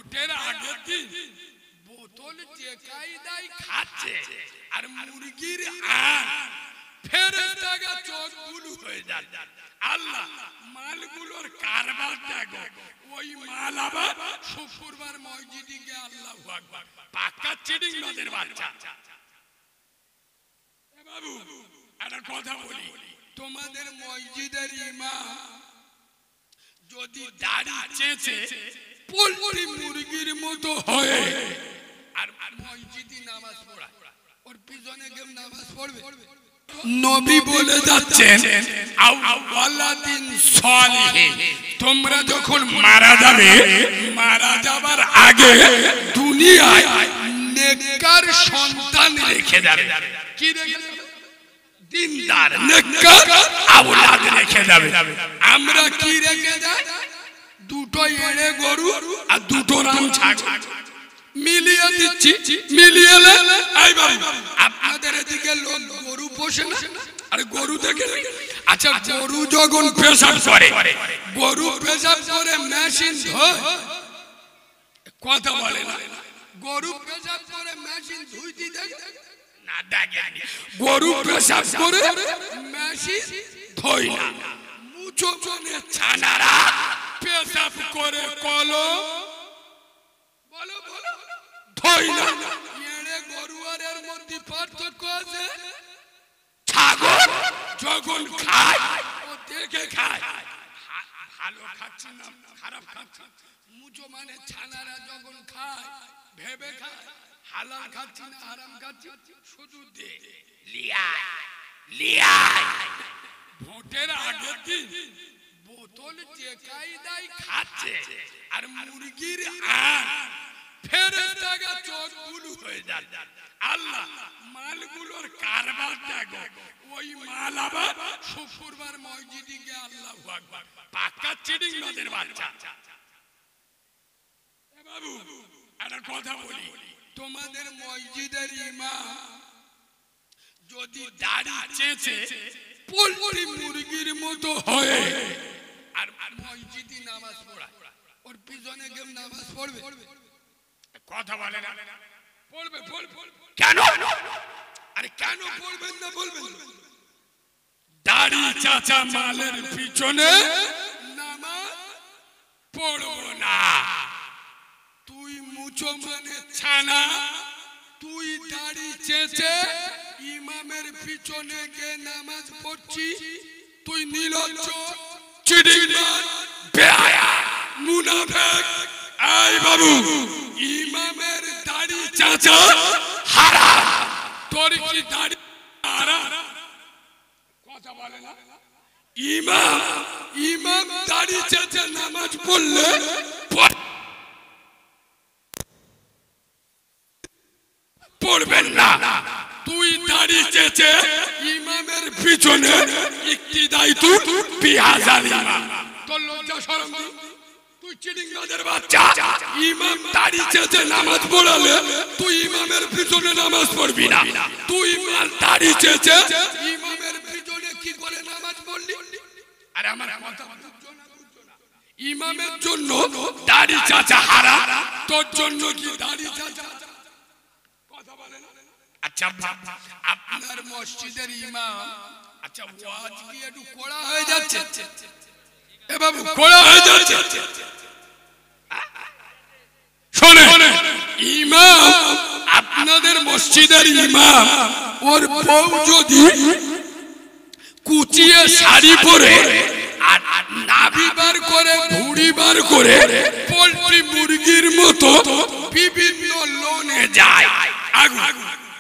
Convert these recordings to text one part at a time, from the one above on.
ভোটের আগের দিন বোতল যে কায়দায় খাচ্ছে আর মুরগির ফেরেশতারা চোখ বুলু হয়ে যায়। আল্লাহ মালগুলোর কারবার দেখো, ওই মাল আবার শুক্রবার মসজিদে গিয়ে আল্লাহু আকবার পাকা চিডিং নদের বাচ্চা। এ বাবু একটা কথা বলি, তোমাদের মসজিদের ইমাম যদি দাড়ি চেঁচে পোল্ট্রি মুরগির মতো হয়ে আর মসজিদে নামাজ পড়ায়, ওর পিছনে কেউ নামাজ পড়বে? নবী বলে যাচ্ছেন আওয়ালাদিন সালিহ, তোমরা যখন মারা যাবে, মারা যাবার আগে দুনিয়ায় নেককার সন্তান রেখে যাবে। কি রেখে যাবে? দিনদার নেককার আওলাদ রেখে যাবে। আমরা কি রেখে যাই? দুটো এড়ে গরু আর দুটো রাম ছাগল মিলিয়ে দিচ্ছি। মিলিয়ে এই বাবু আপনাদের এদিকে লোক গরু পোষে না, আর গরু দেখে, আচ্ছা গরু যখন পেশাব করে, গরু পেশাব করে মেশিন ধোয়, কথা বলে না, গরু পেশাব করে মেশিন ধুইতে দেয় না, দেখেনি গরু পেশাব করে মেশিন ধোয় না। মুচো মানে ছানারা পেশাব করে কলম বলো বলো ধোয় না। এড়ে গরু আর এর মধ্যে পার্থক্য আছে। ছাগল যখন খায় ও দেখে খায়, ভালো খাচ্ছে না খারাপ খাচ্ছে। মুচো মানে ছানারা যখন খায় ভেবে খায়, হালাল খাচ্ছি না হারাম খাচ্ছি, শুধু দে লিয়ায় লিয়ায়। ভোটের আগের দিন বোতল যে কায়দায় খাচ্ছে আর মুরগির ফেরেশতারা চোখ বুলু হয়ে যায়। আল্লাহ মালগুলোর কারবার দেখো, ওই মাল আবার শুক্রবার মসজিদে গিয়ে আল্লাহু আকবার পাকা চিডিং নদের বাচ্চা। এ বাবু একটা কথা বলি, তোমাদের মসজিদের ইমাম যদি দাড়ি চেঁচে পোল্ট্রি মুরগির মতো হয়ে আর মসজিদে নামাজ পড়ায়, ওর পিছনে কেউ নামাজ পড়বে? কথা বলে না, পড়বে কেন? আরে কেন পড়বেন না বলবেন? দাড়ি চাচা মালের পিছনে নামাজ পড়ব না। তুই মুচো মানে ছানা, তুই দাড়ি চেঁচে ইমামের পিছনে গিয়ে নামাজ পড়ছিস, তুই নির্লজ্জ চিডিংবাজ বেহায়া মুনাফিক। এই বাবু ইমামের দাড়ি চাচা হারাম, তোর কি দাড়ি হারাম? কথা বলে না। ইমাম দাড়ি চেঁচে নামাজ পড়লে পড়বেন না। তুই দাড়ি চেঁচে ইমামের পিছনে ইক্তিদাই তু বিহাজাল ইমাম, তোর লজ্জা শরম নেই? তুই চিডিংবাজের বাচ্চা, ইমাম দাড়ি চেঁচে নামাজ পড়ালে তুই ইমামের পিছনে নামাজ পড়বি না। তুই দাড়ি চেঁচে ইমামের পিছনে কি করে নামাজ পড়লি? আরে আমার কথা বুঝছো না? ইমামের জন্য দাড়ি চাচা হারাম, তোর জন্য কি দাড়ি চাচা? কথা বলে না। আচ্ছা আপনার মসজিদের ইমাম, আচ্ছা ওয়াজ কি একটু কড়া হয়ে যাচ্ছে? এ বাবু কড়া হয়ে যাচ্ছে। শোনে ইমাম, আপনাদের মসজিদের ইমাম, ওর বউ যদি কুচিয়ে শাড়ি পরে আর নাভি বার করে ভুঁড়ি বার করে পোল্ট্রি মুরগির মতো বিভিন্ন লোনে যায়,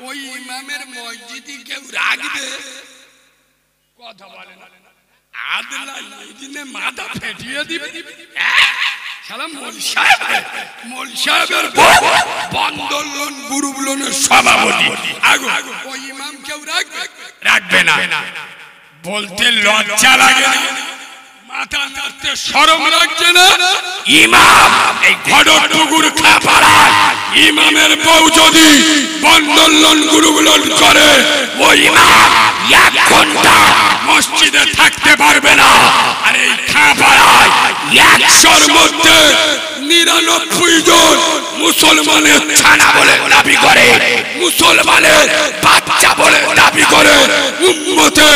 ওই ইমামের মসজিদে কেউ রাখবে? কথা বলে না। আদলা দিনে মাথা ফেটিয়ে দিবে। সালাম মোল সাহেবের বন্দর লোন গ্রুপ লোনের সভাপতি, ওই ইমাম কেউ রাখবে না। বলতে লজ্জা লাগে না? মাথা নাড়তে শরম লাগছে না? ইমাম এই ঘটপুকুর খাপাড়ায় ইমামের বউ যদি বন্দর লোন গ্রুপ লোন করে, ওই ইমাম 1 ঘন্টা মসজিদে থাকতে পারবে না। আর এই খাপাড়ায় 100-র মধ্যে 99 জন মুসলমানের ছানা বলে দাবি করে, মুসলমানের বাচ্চা বলে দাবি করে, উম্মতে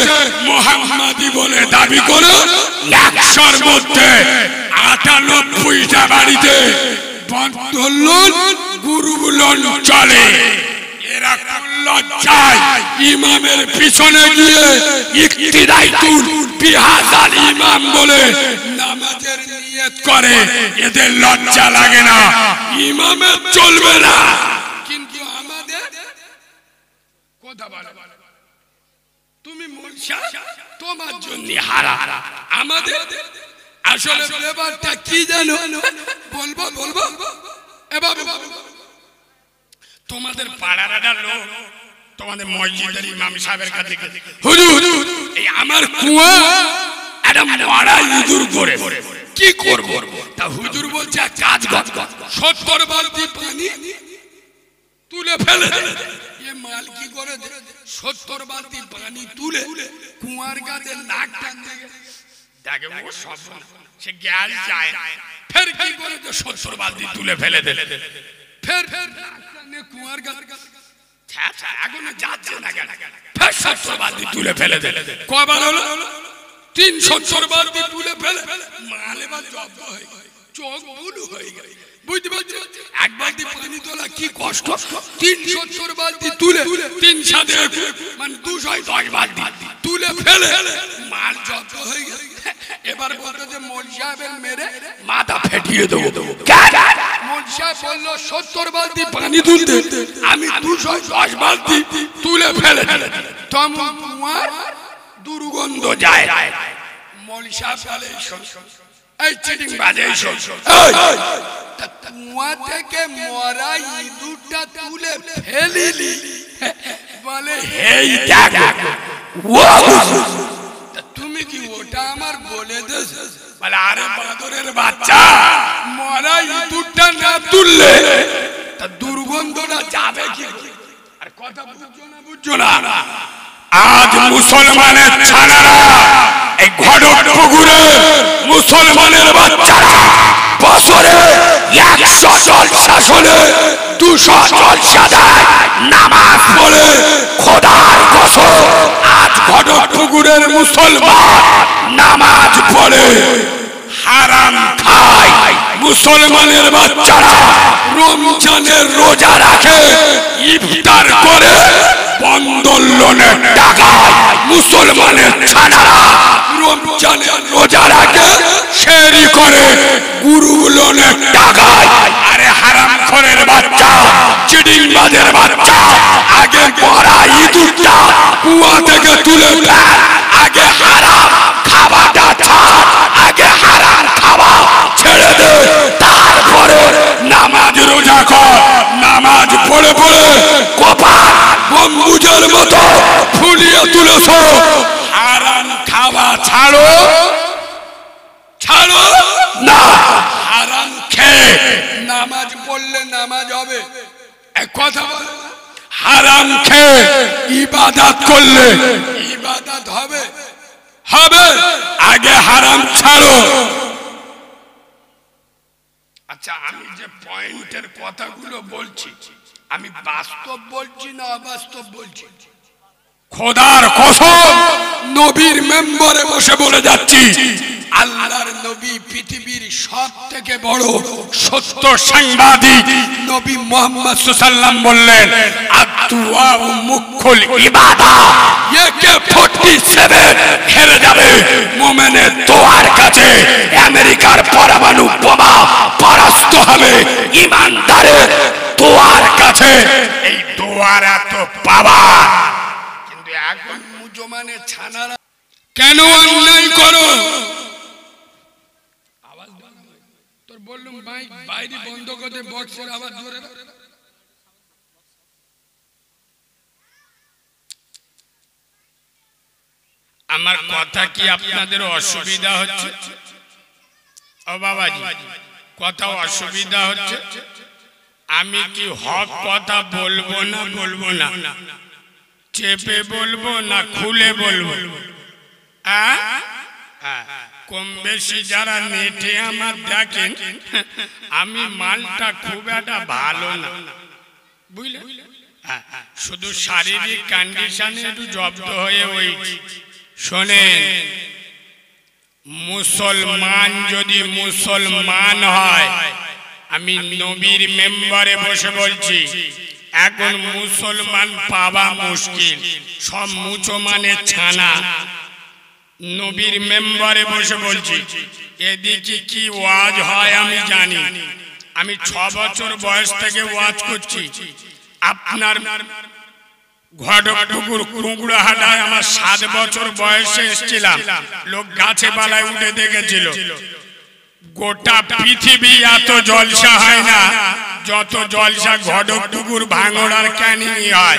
মুহাম্মাদি বলে দাবি করে। 100-র মধ্যে 98টা বাড়িতে বন্ধন গুরুগুলো চলে। এরা লজ্জায় ইমামের পিছনে গিয়ে ইক্তিদাইতুল বিহাজাল ইমাম বলে নামাজের নিয়ত করে। এদের লজ্জা লাগে না, ইমামের চলবে না। কিন্তু আমাদের কথা বলে তুমি মুলশা তোমার জন্য হারা। আমাদের আসলে ব্যাপারটা কি জানো? বলবো বলবো এবার তোমাদের পাড়ার একটা লোক তোমাদের মসজিদের ইমাম সাহেবের কাছে হুজুর এই আমার কুয়া একটা মারা ইঁদুর করে কি করব? তা হুজুর বলছে কাজ কর, 70 বালতি পানি তুলে ফেলে দে। এ মাল কি করে? 70 বালতি পানি তুলে কুয়ার কাছে নাক টানতে দেখে ও সব সে গ্যাস যায়। ফের কি করে? 70 বালতি তুলে ফেলে দে। ফের কুয়ার কাছে এখন যাচ্ছে না কেন? ফের 70 বালতি তুলে ফেলে দে। কবার হলো? 370 বালতি তুলে ফেলে মাল এবার জব্দ হয়ে চোখ বুলু হয়ে গেল। বুঝতে পারছি এক বালতি পানি তোলা কি কষ্ট। 370 বালতি তুলে 3 সাথে মানে 210 বালতি তুলে ফেলে মাল জব্দ হয়ে গেল। এবার বলতো যে মৌল সাহেবের মেরে মাথা ফেটিয়ে দেবো। মৌল সাহেব বললো 70 বালতি পানি তুলতে, আমি 210 বালতি তুলে ফেলে তোমার দুর্গন্ধ যায়। মৌল সাহেব বলে এই চিটিং বাজে কুয়া থেকে মরা ইঁদুরটা তুলে ফেলিলি বলে এই তুমি কি ওটা আমার বলে দেশ? বলে আরে বাদরের বাচ্চা, মরা ইঁদুরটা না তুললে তা দুর্গন্ধটা যাবে কি? আর কথা বুঝছো না? আজ মুসলমানের ছানারা এই ঘটক পুকুরে মুসলমানের বাচ্চারা বছরে 100 জলসা শোনে, 200 জলসা দেয়, নামাজ পড়ে। খোদার কসম আজ ঘটক পুকুরের মুসলমান নামাজ পড়ে হারাম খায়। মুসলমানের বাচ্চারা রমজানের রোজা রাখে, ইফতার করে বন্ধন লোনের টাকায়। মুসলমানের ছানারা রমজানের রোজা রাখে, শেরি করে গুরু লোনের টাকায়। আরে হারাম খোরের বাচ্চা, চিটিংবাজের বাচ্চা, আগে মরা ইঁদুরটা কুয়া থেকে তুলে ফেল। আগে হারাম খাওয়াটা ছাড়, আগে হারাম খাওয়া ছেড়ে দে, তারপরে নামাজ রোজা কর। নামাজ পড়ে পড়ে কপাল গম্বুজের মতো ফুলিয়ে তুলেছ। হারাম খাওয়া ছাড়ো, ছাড়ো না। হারাম খেয়ে নামাজ পড়লে নামাজ হবে এক কথা বল। হারাম খেয়ে ইবাদত করলে ইবাদত হবে হবে। আগে হারাম ছাড়ো। আচ্ছা আমি যে পয়েন্টের কথাগুলো বলছি, আমি বাস্তব বলছি না অবাস্তব বলছি? খোদার কসম নবীর মেম্বারে বসে বলে যাচ্ছি, আল্লাহর নবী পৃথিবীর সবথেকে বড় সত্য সাংবাদিক নবী মুহাম্মদ সাল্লাল্লাহু আলাইহি ওয়াসাল্লাম বললেন, আদ-দুআ মুখুল ইবাদা। একে 47 হেরে যাবে মুমিনের দোয়ার কাছে। আমেরিকার পরমাণু বোমা পরাস্ত হবে ঈমানদারের দোয়ার কাছে। এই দোয়ার এত পাওয়ার। কিন্তু এখন মুসলমানের ছানারা কেন অন্যায় করো? আওয়াজ তোর বললুম মাইক বাইরে বন্ধ করে বক্সের আওয়াজ জোরে। আমার কথা কি আপনাদের অসুবিধা হচ্ছে? ও বাবাজি কথা অসুবিধা হচ্ছে? আমি কি হক কথা বলবো না বলবো না? চেপে বলবো না খুলে বলবো? কম বেশি যারা নেটে আমার দেখেন, আমি মালটা খুব একটা ভালো না, বুঝলে? শুধু শারীরিক কন্ডিশনে একটু জব্দ হয়ে ওই শোনেন, মুসলমান যদি মুসলমান হয়, আমি নবীর মেম্বারে বসে বলছি, এখন মুসলমান পাওয়া মুশকিল, সব মুসলমানের ছানা। নবীর মেম্বারে বসে বলছি, এদিকে কি ওয়াজ হয় আমি জানি। আমি 6 বছর বয়স থেকে ওয়াজ করছি। আপনার ঘটকপুকুর কুকুড়াহাটায় আমার 7 বছর বয়সে এসেছিলাম, লোক গাছে বালায় উঠে দেখেছিল। গোটা পৃথিবী এত জলসা হয় না যত জলসা ঘটকপুকুর ভাঙড়ার ক্যানিং হয়।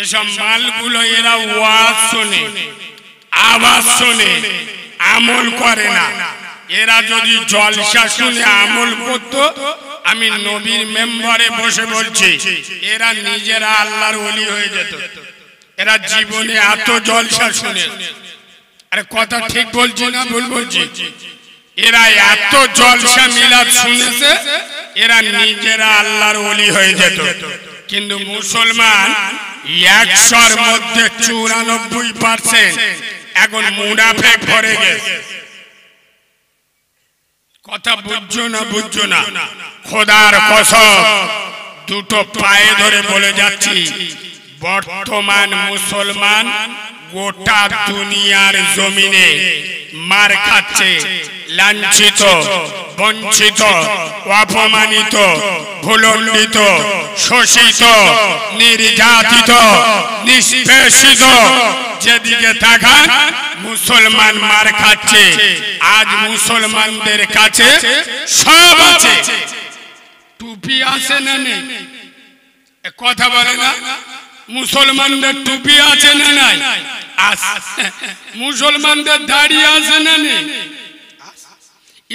এসব মালগুলো এরা ওয়াজ শোনে, আওয়াজ শোনে, আমল করে না। এরা যদি জলসা শুনে আমল করতো, আমি নবীর মেম্বারে বসে বলছি, এরা নিজেরা আল্লাহর ওলি হয়ে যেত। এরা জীবনে এত জলসা শুনে, আরে কথা ঠিক বলছি না ভুল বলছি? এরা এত জলসা মিলাদ শুনেছে, এরা নিজেরা আল্লাহর ওলি হয়ে যেত। কিন্তু মুসলমান 100-র মধ্যে 94% এখন মুনাফিক ভরে গেছে। কথা বুঝছো না বুঝছো না? খোদার কসম, দুটো পায়ে ধরে বলে যাচ্ছি, বর্তমান মুসলমান গোটা দুনিয়ার জমিনে মার খাচ্ছে, লাঞ্ছিত, বঞ্চিত, অপমানিত, ভুলণ্ডিত, শোষিত, নির্যাতিত, নিষ্পেষিত। যেদিকে তাকান মুসলমান মার খাচ্ছে। আজ মুসলমানদের কাছে সব আছে। টুপি আছে না নেই? কথা বলে না? মুসলমানদের টুপি আছে না নাই? মুসলমানদের দাড়ি আছে না নেই?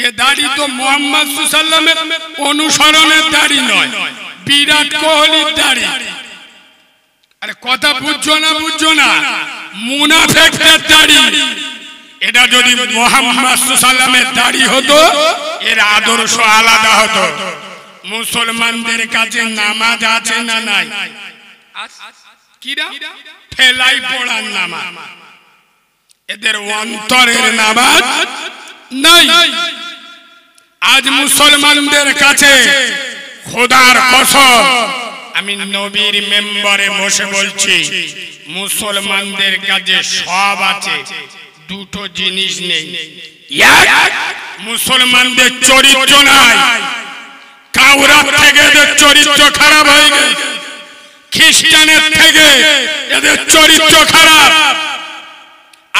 এ দাড়ি তো মোহাম্মদ সাল্লাল্লাহু আলাইহি ওয়াসাল্লামের অনুসরণের দাড়ি নয়, বিরাট কোহলির দাড়ি। আরে কথা বুঝছো না বুঝছো না? মুনাফিকদের দাড়ি। এটা যদি মোহাম্মদ সাল্লাল্লাহু আলাইহি ওয়াসাল্লামের দাড়ি হতো, এর আদর্শ আলাদা হতো। মুসলমানদের কাছে নামাজ আছে না নাই? কিরা ফেলাই পড়ার নামাজ, এদের অন্তরের নামাজ নাই। আজ মুসলমানদের কাছে খোদার কসম, আমি নবীর মেম্বারে বসে বলছি, মুসলমানদের কাছে সব আছে, দুটো জিনিস নেই। এক, মুসলমানদের চরিত্র নাই। কাউরা থেকে এদের চরিত্র খারাপ হয়ে গেছে, খ্রিস্টানের থেকে এদের চরিত্র খারাপ।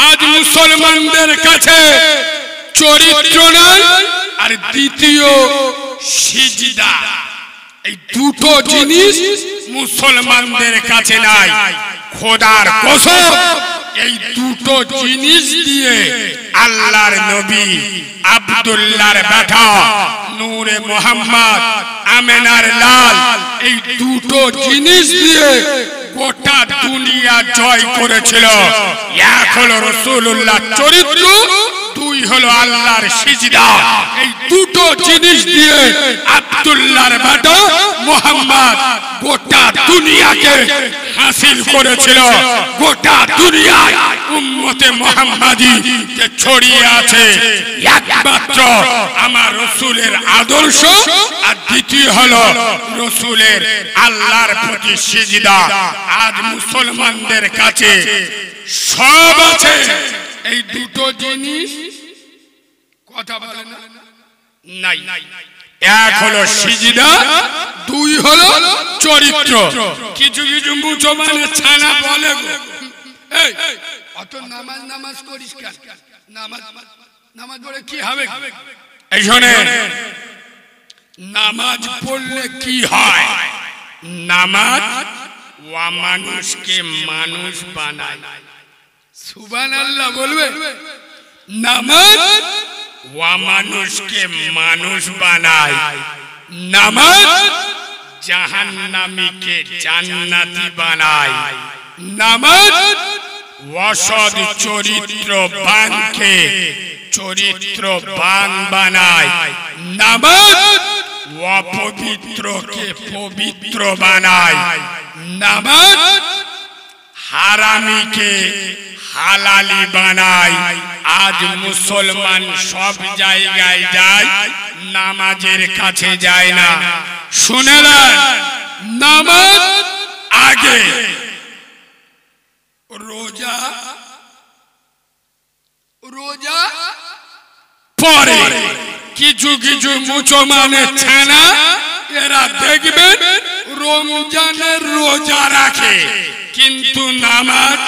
আজ মুসলমানদের কাছে চরিত্র নাই, আর দ্বিতীয় সিজদা। এই দুটো জিনিস মুসলমানদের কাছে নাই। খোদার কসম, এই দুটো জিনিস দিয়ে আল্লাহর নবী আব্দুল্লাহর বেটা নূরে মোহাম্মদ আমেনার লাল, এই দুটো জিনিস দিয়ে গোটা দুনিয়া জয় করেছিল। এক হলো রাসূলুল্লাহ চরিত্র, দুই হলো আল্লাহর সিজদা। এই দুটো জিনিস দিয়ে আব্দুল্লাহর বেটা মোহাম্মদ গোটা দুনিয়াকে হাসিল করেছিল। গোটা দুনিয়ায় উম্মতে মুহাম্মাদি কে ছড়িয়ে আছে একমাত্র আমার রাসূলের আদর্শ, আর দ্বিতীয় হলো রাসূলের আল্লাহর প্রতি সিজদা। আজ মুসলমানদের কাছে সব আছে, এই দুটো জিনিস কথা বলে না নাই। এক হলো সিজদা, দুই হলো চরিত্র। কিছু কিছু মুসলমানের ছানা বলে, এই অত নামাজ নামাজ করিস কেন? নামাজ নামাজ পড়ে কি হবে? এই শোনে, নামাজ পড়লে কি হয়? নামাজ ওয়া মানুষকে মানুষ বানায়। সুবহানাল্লাহ বলবে। নামাজ ওয়া মানুষকে মানুষ বানায়। নামাজ জাহান্নামীকে জান্নাতি বানায়। নামাজ অসৎ চরিত্রবানকে চরিত্রবান বানায়, নামাজ অপবিত্রকে পবিত্র বানায়, নামাজ হারামিকে হালালি বানায়। আজ মুসলমান সব জায়গায় যায়, নামাজের কাছে যায় না। শুনে নেন, নামাজ আগে, রোজা পরে। কিছু কিছু মুসলমানের ছানা এরা দেখবেন রমজানের রোজা রাখে, কিন্তু নামাজ,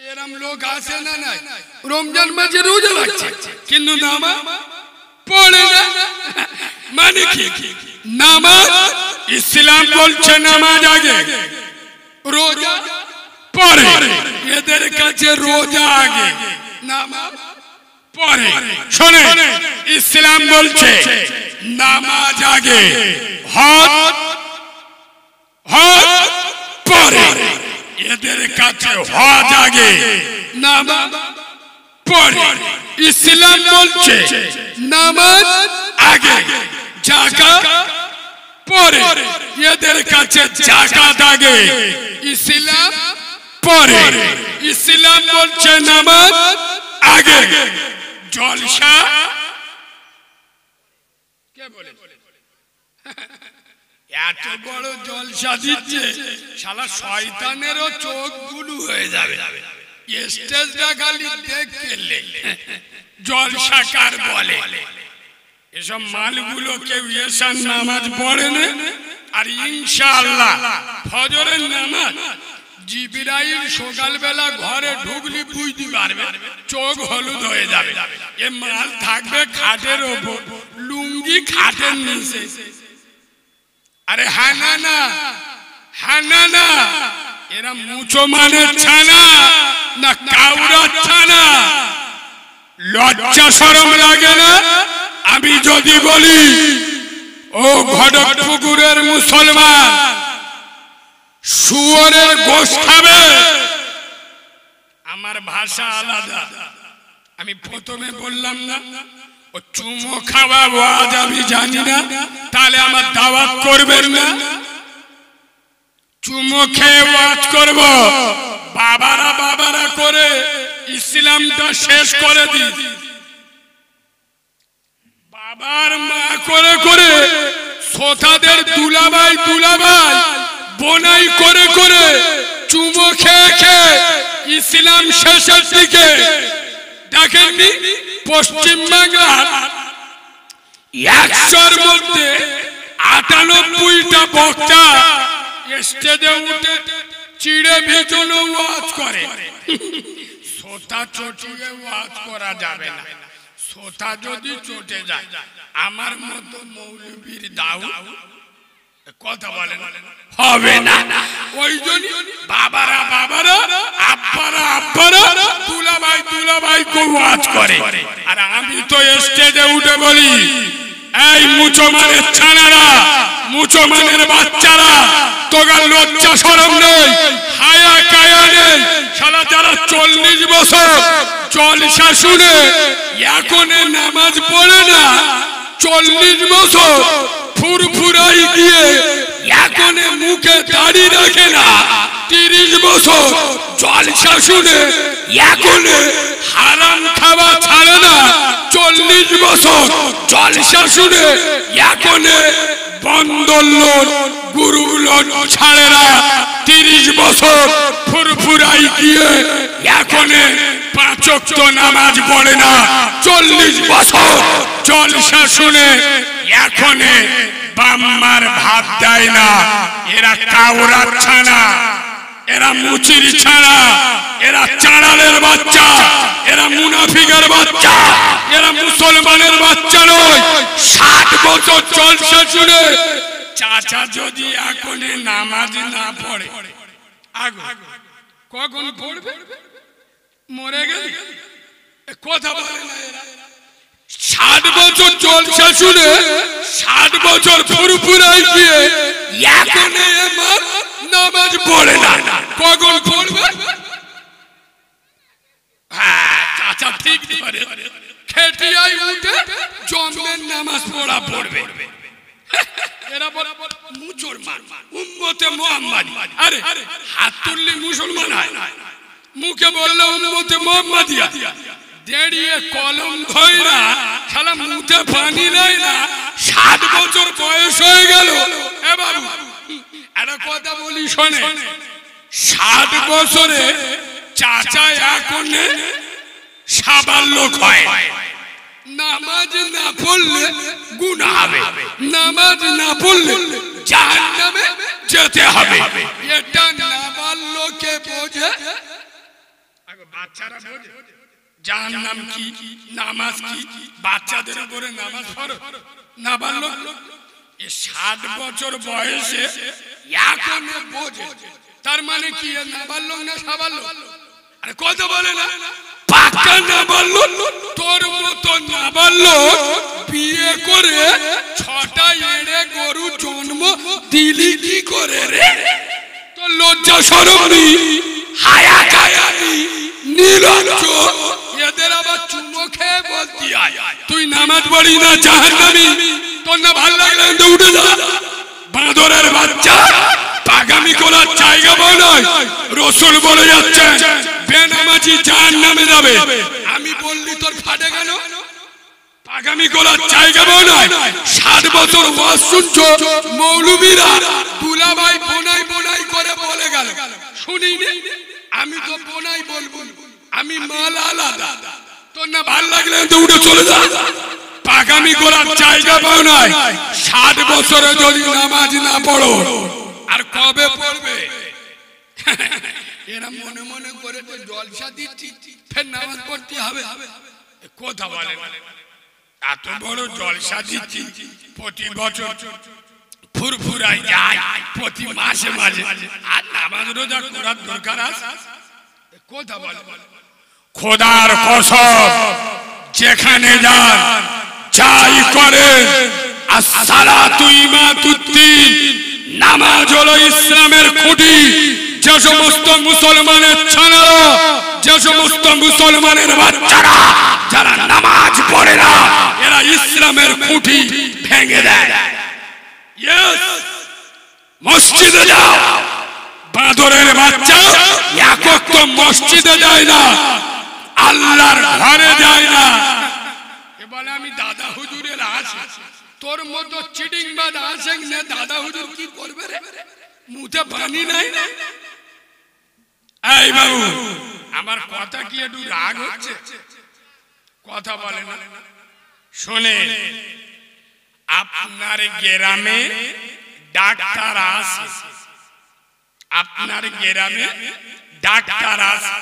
এরম লোক আছে না নাই, রমজান মাঝে রোজা রাখছে কিন্তু নামাজ পড়ে না। মানে কি? নামাজ, ইসলাম বলছে নামাজ আগে, রোজা পরে। এদের কাছে রোজা আগে, নামাজ পরে। শোনে, ইসলাম বলছে নামাজ আগে, হজ পরে। এদের কাছে হজ আগে, নামাজ পরে। ইসলাম বলছে নামাজ আগে, যাকাত পরে। এদের কাছে যাকাত আগে, ইসলাম পরে। ইসলাম বলছে নামাজ আগে, জলসা কে বলে? এত বড় জলসা দিচ্ছে, শালা শয়তানেরও চোখ গুলু হয়ে যাবে। স্টেজটা খালি দেখলে জলসা কার বলে? এসব মালগুলো কেউ এশার নামাজ পড়ে না। আর ইনশাআল্লাহ ফজরের নামাজ জিবরাইল সকালবেলা ঘরে ঢুকলি বুঝতে পারবে, চোখ হলুদ হয়ে যাবে। এ মাল থাকবে খাটের ওপর, লুঙ্গি খাটের নিচে। আরে হানা না, এরা মুসলমানের ছানা না কাউরার ছানা? লজ্জা শরম লাগে না? আমি যদি বলি ও ঘটকপুকুরের মুসলমান শুয়োরের গোশত খাবে, আমার ভাষা আলাদা। আমি প্রথমে বললাম না ও চুমো খাওয়া ওয়াজ আমি জানি না, তাহলে আমার দাওয়াত করবেন না? চুমো খেয়ে ওয়াজ করব? বাবারা করে ইসলামটা শেষ করে দি। বাবার মা করে করে শ্রোতাদের দুলাভাই বোনাই করে করে চুমো খেয়ে খেয়ে ইসলাম শেষের দিকে। দেখেননি পশ্চিমবাংলার 100-র মধ্যে 98টা বক্তা স্টেজে উঠে চিড়ে ভিজনো ওয়াজ করে। শ্রোতা চটিয়ে ওয়াজ করা যাবে না। শ্রোতা যদি চটে যায়, আমার মতো মৌলবীর দাও কথা বলেন হবে না। ওই জন্য বাবারা আব্বারা দুলাভাই ওয়াজ করে। আর আমি তো স্টেজে উঠে বলি, এই মুসলমানের ছানারা, মুসলমানের বাচ্চারা, তোগা লজ্জা শরম নেই, হায়া কায়া নেই? শালা যারা 40 বছর জলসা শুনে এখন নামাজ পড়ে না, 40 বছর ফুরফুরাই গিয়ে এখন মুখে দাড়ি রাখে না, 30 বছর জলসা শুনে এখন হারাম খাওয়া ছাড়ে না, 40 বছর জলসা শুনে এখন বন্দর লোন গুরু লোন ছাড়ে না, 30 বছর ফুরফুরাই গিয়ে এখন 5 ওয়াক্ত নামাজ পড়ে না, 40 বছর জলসা শুনে এখন বাম্মার ভাত দেয় না। এরা কাউরার ছানা, এরা মুচির ছানা, এরা চাঁড়ালের বাচ্চা, এরা মুনাফিকের বাচ্চা, এরা মুসলমানের বাচ্চা নয়। 60 বছর জলসা শুনে চাচা যদি এখন নামাজ না পড়ে, কখন পড়বে? মরে গেলে কথা বলে না এরা। 60 বছর জলসা শুনে 60 বছর ফুরফুরাই গিয়ে এখন নামাজ পড়ে না, কখন পড়বে? আচ্ছা ঠিক ধরে খেটিয়ায় উঠে জমের নামাজ পড়া পড়বে এরা বরাবর মুসলমান উম্মতে মুহাম্মাদি আরে হাত তুললে মুসলমান হয় মুখে বললে উম্মতে মুহাম্মাদিয়া দেড়িয়ে কলম ধইরা শালা মুখে পানি নাই না 7 বছর বয়স হয়ে গেল এ বাবু একটা কথা বলি শোনে 7 বছরে চাচা এখন সাবাল্যক হয় নামাজ না পড়লে গুনাহ হবে নামাজ না পড়লে জাহান্নামে যেতে হবে এটা নাবালকে বোঝে আগে বাচ্চারা বোঝে জাহান্নাম কি নামাজ কি বাচ্চাদের উপরে নামাজ ফরজ নাবালক এ 7 বছর বয়সে এখন বোঝে তার মানে কি নাবালক না সাবালক আরে কথা বলে না পাকা নাবালক তোর মতো নাবালক বিয়ে করে 6টা এড়ে গরু জন্ম দিলি কি করে রে তো লজ্জা শরম নেই হায়া কায়া নেই নিলজ্জ এদের আবার চুমো খেয়ে বলতি তুই নামাজ পড়ি না জাহান্নামী তোর না ভালো লাগলে তো উঠে যা বাঁদরের বাচ্চা পাগামি করার জায়গা পাও নয় রাসূল বলে যাচ্ছেন বেনামাজি জাহান্নামে যাবে আমি বললি তোর ফাটে কেন পাগামি করার জায়গা পাও নয় 7 বছর ওয়াজ শুনছো মৌলবীরা দুলাভাই বোনাই বোনাই করে বলে গেল শুনিনি আমি তো বোনাই বলবো আমি মাল আলাদা তোর না ভালো লাগলে তো উঠে চলে যা পাগামি করার জায়গা পাও নয় 7 বছরে যদি নামাজ না পড়ো আর কবে পড়বে এরা মনে মনে করে তো জলসা দিচ্ছি ফের নামাজ পড়তে হবে কথা বলে এত বড় জলসা দিচ্ছি প্রতি বছর ফুরফুরাই যায় প্রতি মাসে মাঝে আর নামাজ রোজা করার দরকার আছে কথা বলে খোদার কসম যেখানে যান যাই করে আসসালাতু ইমাতুদ্দিন নামাজ হলো ইসলামের খুঁটি যে সমস্ত মুসলমানের ছানারা যে সমস্ত মুসলমানের বাচ্চারা যারা নামাজ পড়ে না এরা ইসলামের খুঁটি ভেঙে দেয় মসজিদে যাও বাঁদরের বাচ্চা একক তো মসজিদে যায় না আল্লাহর ঘরে যায় না এ বলে আমি দাদা হুজুরের আছি তোর মতো চিটিং বাদ আসেন না দাদা হুজুর কি করবে রে মুখে পানি নাই এই বাবু আমার কথা কি একটু রাগ হচ্ছে কথা বলে না শুনে আপনার গ্রামে ডাক্তার আছে আপনার গ্রামে ডাক্তার আছে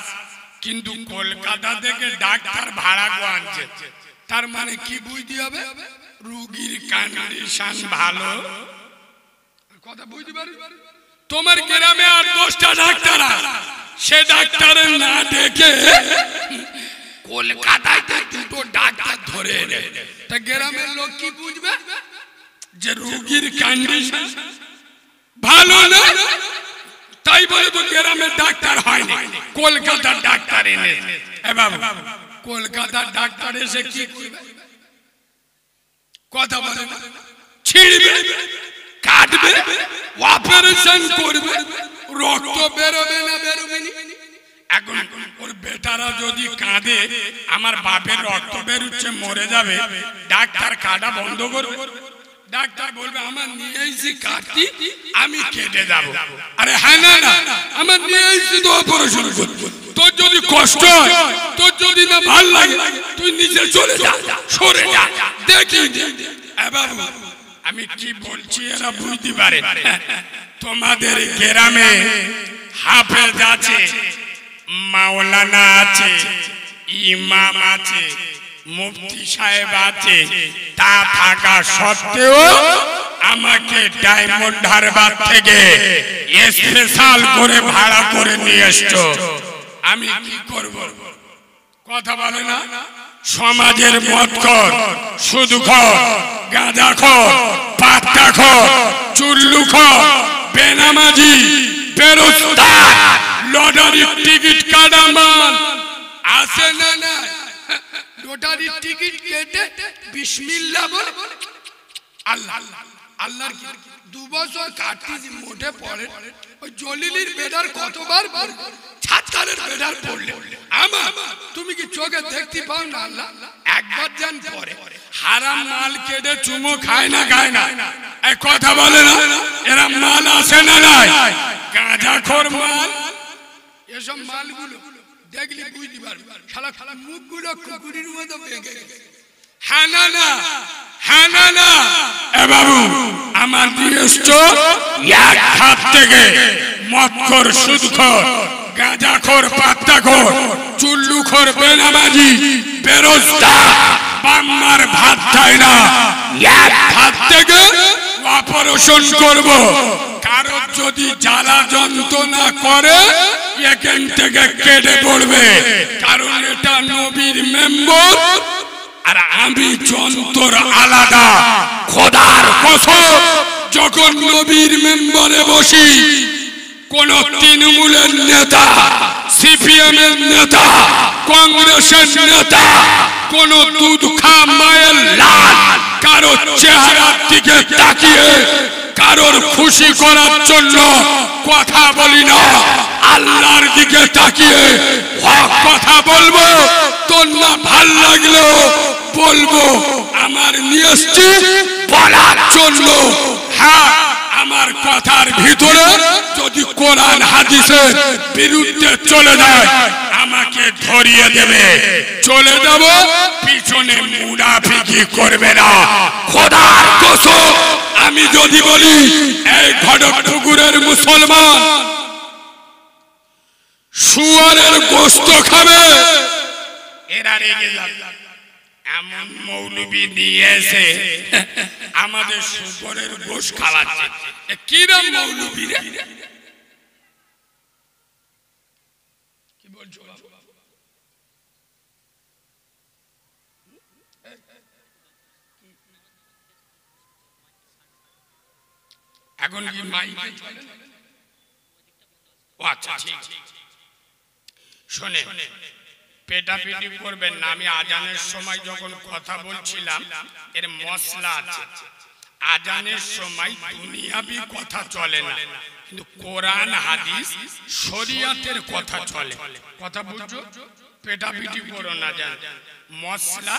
কিন্তু কলকাতা থেকে ডাক্তার ভাড়া আনছে তার মানে কি বুঝতে হবে রোগীর কন্ডিশন ভালো কথা বুঝতে পারি তোমার গ্রামে আর 10টা ডাক্তার আছে সে ডাক্তারের না দেখে কলকাতায় দুটো ডাক্তার ধরে এনে তা গ্রামের লোক কি বুঝবে যে রোগীর কন্ডিশন ভালো না তাই বলে তো গ্রামের ডাক্তার হয় না কলকাতার ডাক্তার এনে এ বাবা কলকাতার ডাক্তার এসে কি করবে কথা বলে না ছিড়বে কাটবে অপারেশন করবে রক্ত বেরোবে না বেরোবে না এখন ওর বেটারা যদি কাঁদে আমার বাপের রক্ত বেরোচ্ছে মরে যাবে ডাক্তার কাটা বন্ধ করবে ডাক্তার বলবে আমার নিয়ে এসে কাটতি আমি কেটে যাব আরে হ্যাঁ না না আমার নিয়ে এসে তো অপারেশন করব তোর যদি কষ্ট হয় তোর যদি না ভালো লাগে তুই নিচে চলে যা সরে যা দেখি এ বাবু আমি কি বলছি এরা বুঝতে পারে তোমাদের গ্রামে হাফেজ আছে মাওলানা আছে ইমাম আছে মুফতি সাহেব আছে তা থাকা সত্ত্বেও আমাকে ডায়মন্ড হারবার থেকে স্পেশাল করে ভাড়া করে নিয়ে এসছো আমি কি করব কথা বলে না সমাজের মদখোর সুদখোর গাঁজাখোর পাত্তাখোর চুল্লুখোর বেনামাজি বেরোজগার লটারির টিকিট কাটা মাল আছে না না লটারি টিকিট কেটে বিসমিল্লাহ বলে আল্লাহ আল্লাহর 2 বছর কাটিয়ে মোটে পড়ে ওই জলিলির বেদার কতবার পড়বে ছাত্রের বেদার পড়লে আমা তুমি কি চোখে দেখতে পাও না আল্লাহ একবার জান পড়ে হারাম মাল কেটে চুমো খায় না এই কথা বলে না এরা মাল আসে না নাই গাঁজাখোর মাল এসব মালগুলো দেখলি বুঝতে পারবে শালা শালা মুখগুলো কুকুরের মতো বেগে হানানা হানানা এ বাবু আমার দিয়েষ্ট এক হাত থেকে মদখোর সুদখোর গাঁজাখোর পাত্তাখোর চুল্লুখোর বেনামাজি বেরোজগার বাম্মার ভাত খায় না এক হাত থেকে অপারেশন করব কারো যদি জ্বালা যন্ত্রণা করে এখান থেকে কেটে পড়বে কারণ এটা নবীর মেম্বার আর আমি যন্ত্র আলাদা খোদার কসম যখন নবীর মেম্বারে বসি কোন তৃণমূলের নেতা সিপিএম এর নেতা কংগ্রেসের নেতা কোন দুধ খা মায়ের লাল কারো চেহারার দিকে তাকিয়ে কারোর খুশি করার জন্য কথা বলি না আল্লাহর দিকে তাকিয়ে হক কথা বলবো তোর না ভাল লাগলো বলবো আমার নিয়েছি বলার জন্য হ্যাঁ আমার কথার ভিতরে যদি কোরআন হাদিসের বিরুদ্ধে চলে যায় আমাকে ধরিয়ে দেবে চলে যাব পিছনে মুনাফিকি করবে না খোদার কসম আমি যদি বলি এই ঘটকপুকুরের মুসলমান শুয়ারের গোশত খাবে এরা রেগে যাবে এমন মৌলবি নিয়েছে আমাদের শুকরের গোশ খাওয়াচ্ছে কিরম মৌলবি রে কি বলছো এখন কি মাইকে চলে ও আচ্ছা শুনে পেটাপিটি করবেন না আমি আজানের সময় যখন কথা বলছিলাম এর মশলা আছে আজানের সময় দুনিয়াবি কথা চলে না কিন্তু কোরআন হাদিস শরীয়তের কথা চলে কথা বুঝছো পেটাপিটি করো না জান মশলা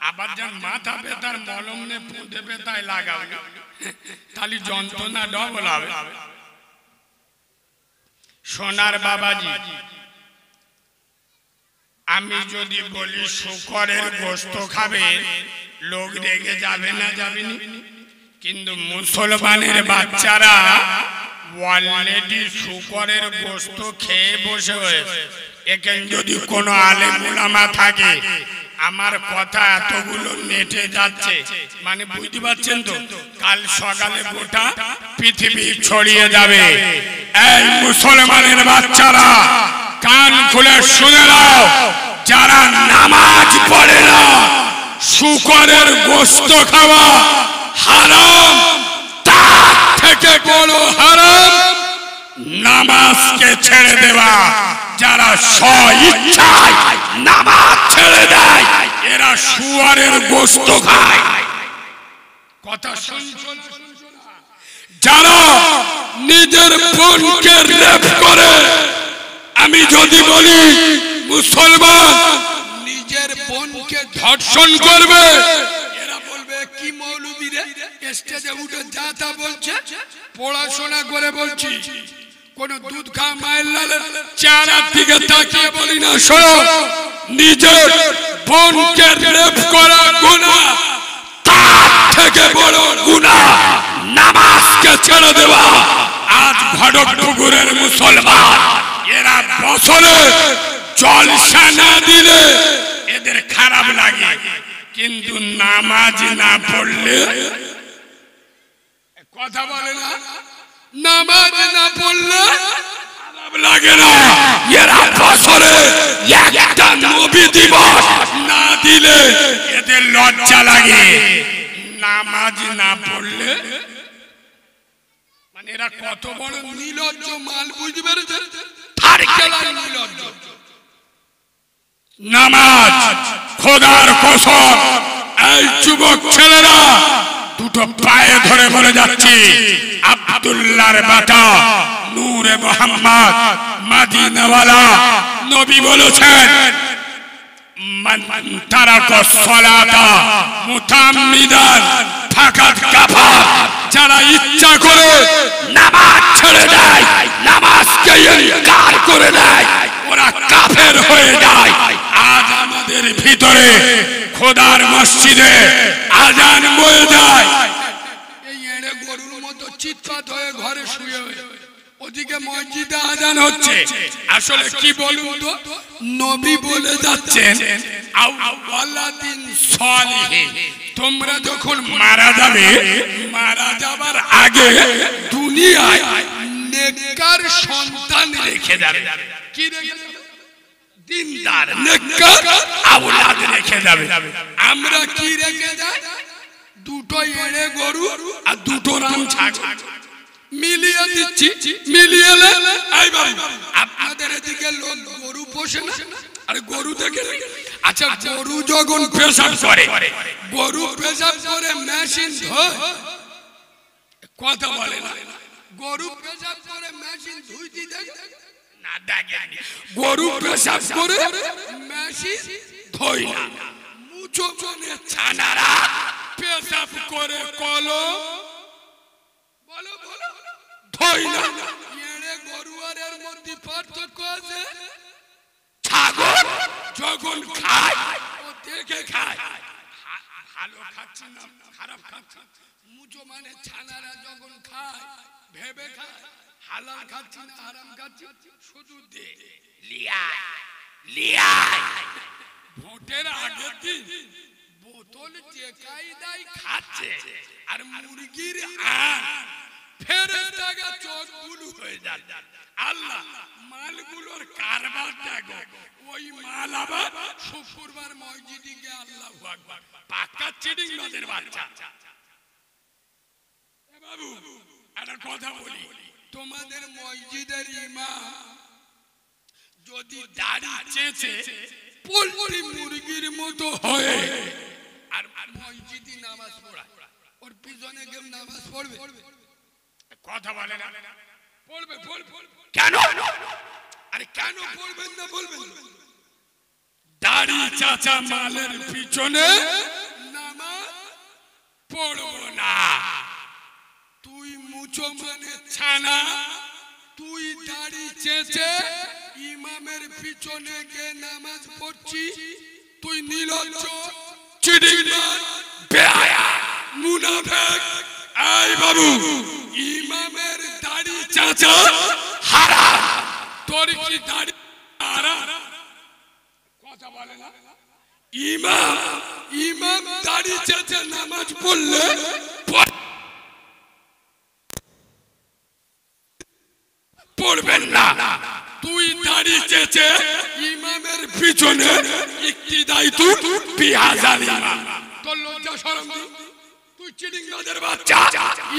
আবার যান মাথা ব্যথার মলম নে পুঁতে ব্যথায় লাগাও তাহলে যন্ত্রণা ডবল হবে সোনার বাবাজি আমি যদি বলি শুকরের গোশত খাবে লোক রেগে যাবে না যাবেনি কিন্তু মুসলমানের বাচ্চারা অলরেডি শুকরের গোশত খেয়ে বসে হয়েছে এখানে যদি কোনো আলেম উলামা থাকে আমার কথা এতগুলো নেটে যাচ্ছে মানে বুঝতে পারছেন তো কাল সকালে গোটা পৃথিবী ছড়িয়ে যাবে এই মুসলমানের বাচ্চারা কান খুলে শুনে নাও যারা নামাজ পড়ে না শুকরের গোশত খাওয়া হারাম তার থেকে বড় হারাম নামাজকে ছেড়ে দেওয়া যারা স্বইচ্ছায় নামাজ ছেড়ে দেয় এরা শুয়ারের গোশত খায় কথা শুনছো যারা নিজের বোনকে রেপ করে আমি যদি বলি মুসলমান নিজের বোনকে ধর্ষণ করবে এরা বলবে কি মৌলবি রে স্টেজে উঠে যা তা বলছে পড়াশোনা করে বলছি কোন দুধ খা মায়ের লালের চেহারার দিকে তাকিয়ে বলি না শোনো নিজের বোনকে রেপ করা গুনাহ তার থেকে বড় গুনাহ নামাজকে ছেড়ে দেওয়া আজ ঘটকপুকুরের মুসলমান এরা বছরে জলসা না দিলে এদের খারাপ লাগে কিন্তু নামাজ না পড়লে কথা বলে না নামাজ না পড়লে খারাপ লাগে না এরা বছরে একটা নবী দিবস না দিলে এদের লজ্জা লাগে নামাজ না পড়লে মানে এরা কত বড় নির্লজ্জ মাল বুঝতে পেরেছে তার খেলা নির্লজ্জ নামাজ খোদার কসম এই যুবক ছেলেরা দুটো পায়ে ধরে বলে যাচ্ছি আব্দুল্লাহর বেটা নূরে মুহাম্মদ মদিনাওয়ালা নবী বলেছেন মান তারাকা সালাতা মুতাম্মিদান ফাকাদ কাফার যারা ইচ্ছা করে নামাজ ছেড়ে দেয় নামাজকে ইনকার করে দেয় ওরা কাফের হয়ে যায় আজ আমাদের ভিতরে খোদার মসজিদে আজান বলে যায় এই এড়ে গরুর মতো চিৎকার হয়ে ঘরে শুয়ে ওদিকে মসজিদে আজান হচ্ছে আসলে কি বলুন তো নবী বলে যাচ্ছেন আওয়ালাদিন সালিহিন তোমরা যখন মারা যাবে মারা যাবার আগে দুনিয়ায় নেককার সন্তান রেখে যাবে কি রেখে যাবে দিনদার নেককার আওলাদ রেখে যাবে আমরা কি রেখে যাই দুটো এড়ে গরু আর দুটো রাম ছাগল মিলিয়ে দিচ্ছি মিলিয়ে এই বাবু আপনাদের এদিকে লোক গরু পোষে না আর গরু থেকে আচ্ছা গরু যখন পেশাব করে গরু পেশাব করে মেশিন ধোয় কথা বলে না গরু পেশাব করে মেশিন ধুইতে দেখে না দেখে গরু পেশাব করে মেশিন ধোয় না মুচো মানে ছানারা পেশাব করে কলো বলো বলো ধোয় না এড়ে গরু আর এর মধ্যে পার্থক্য আছে ছাগল যখন খায় ও দেখে খায় ভালো খাচ্ছে না খারাপ খাচ্ছে মুচো মানে ছানারা যখন খায় ভেবে খায় হালাল খাচ্ছি না হারাম খাচ্ছি শুধু দে লিয়া লিয়া ভোটের আগের দিন বোতল যে কায়দায় খাচ্ছে আর মুরগির ফেরেশতারা চোখ বুলু হয়ে যায় আল্লাহ মালগুলোর কারবার দেখো ওই মাল আবার শুক্রবার মসজিদে গিয়ে আল্লাহু আকবার পাকা চিটিং বাজের বাচ্চা এ বাবু একটা কথা বলি তোমাদের মসজিদের ইমাম যদি দাড়ি চেঁচে পোল্ট্রি মুরগির মতো হয় আর মসজিদে নামাজ পড়ায় ওর পিছনে কেউ নামাজ পড়বে কথা বলে না পড়বে কেন আরে কেন পড়বেন না বলবেন দাড়ি চাচা মালের পিছনে নামাজ পড়বো না তুই মুচো মানে ছানা তুই দাড়ি চেঁচে ইমামের পিছনে গিয়ে নামাজ পড়ছি তুই নির্লজ্জ চিটিংবাজ বেহায়া মুনাফিক এই বাবু ইমামের দাড়ি চাচা হারাম তোর কি দাড়ি হারাম কথা বলে না ইমাম দাড়ি চাচা নামাজ পড়লে পড়বেন না তুই দাড়ি চেঁচে ইমামের পিছনে ইক্তিদাই তুই বিহাজাল ইমাম তোর লজ্জা শরম তুই চিটিংবাজের বাচ্চা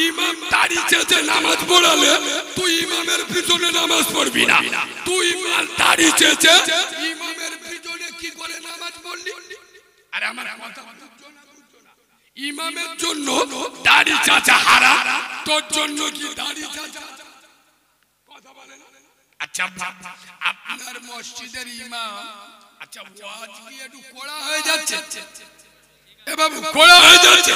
ইমাম দাড়ি চেঁচে নামাজ পড়ালে তুই ইমামের পিছনে নামাজ পড়বি না তুই মাল দাড়ি চেঁচে ইমামের পিছনে কি করে নামাজ পড়লি আরে আমার কথা ইমামের জন্য দাড়ি চাচা হারাম তোর জন্য কি দাড়ি চাচা কথা বলে না আচ্ছা আপনার মসজিদের ইমাম আচ্ছা ওয়াজ কি একটু কোড়া হয়ে যাচ্ছে এ বাবু কোড়া হয়ে যাচ্ছে